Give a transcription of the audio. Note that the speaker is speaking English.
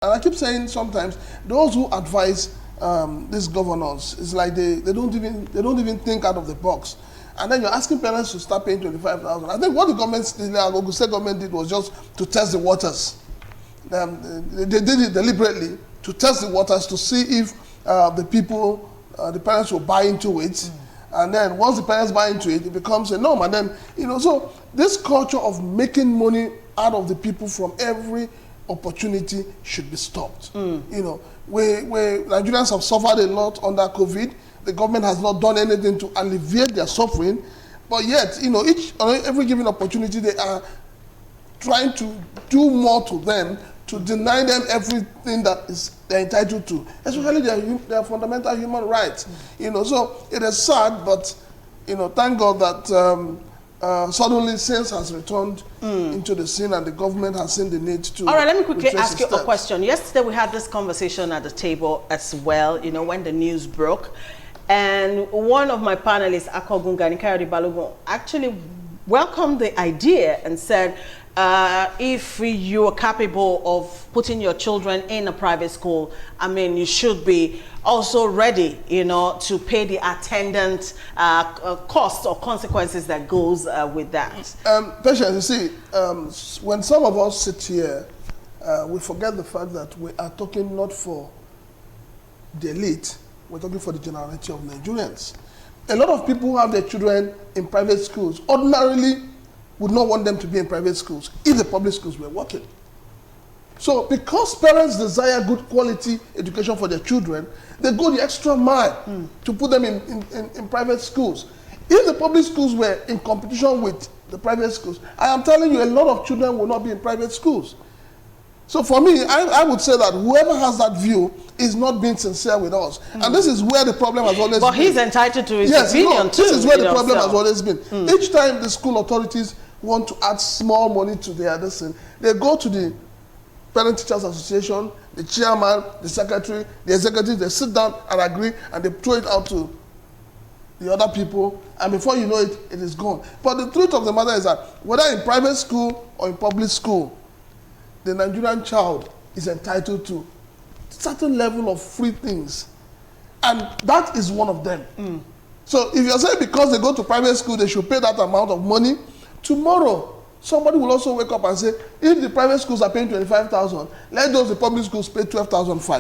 And I keep saying sometimes those who advise these governors, it's like they don't even think out of the box. And then you're asking parents to start paying 25,000. I think what the Ogun State government did was just to test the waters. They did it deliberately to test the waters to see if the parents will buy into it. And then once the parents buy into it, it becomes a norm. And then, so this culture of making money out of the people from every opportunity should be stopped. Nigerians have suffered a lot under COVID. The government has not done anything to alleviate their suffering. But yet, every given opportunity, they are trying to do more to them, to deny them everything that they're entitled to, especially their fundamental human rights. So it is sad, but thank God that suddenly sense has returned into the scene, and the government has seen the need to. All right, let me quickly ask you a question. Yesterday we had this conversation at the table as well. When the news broke, and one of my panelists, Ogun, actually welcomed the idea and said, if you are capable of putting your children in a private school, you should be also ready, to pay the attendant costs or consequences that goes with that. Patience, you see, when some of us sit here, we forget the fact that we are talking not for the elite, we're talking for the generality of Nigerians. A lot of people who have their children in private schools ordinarily would not want them to be in private schools if the public schools were working. So because parents desire good quality education for their children, they go the extra mile to put them in private schools. If the public schools were in competition with the private schools, I am telling you, a lot of children will not be in private schools. So for me, I would say that whoever has that view is not being sincere with us. And this is where the problem has always been. But he's entitled to his opinion too. This is where the problem has always been. Each time the school authorities want to add small money to their lesson, they go to the Parent Teachers Association, the chairman, the secretary, the executive, they sit down and agree, and they throw it out to the other people, and before you know it, it is gone. But the truth of the matter is that whether in private school or in public school, the Nigerian child is entitled to a certain level of free things. And that is one of them. So if you're saying because they go to private school, they should pay that amount of money, tomorrow, somebody will also wake up and say, if the private schools are paying 25,000, let those the public schools pay 12,500.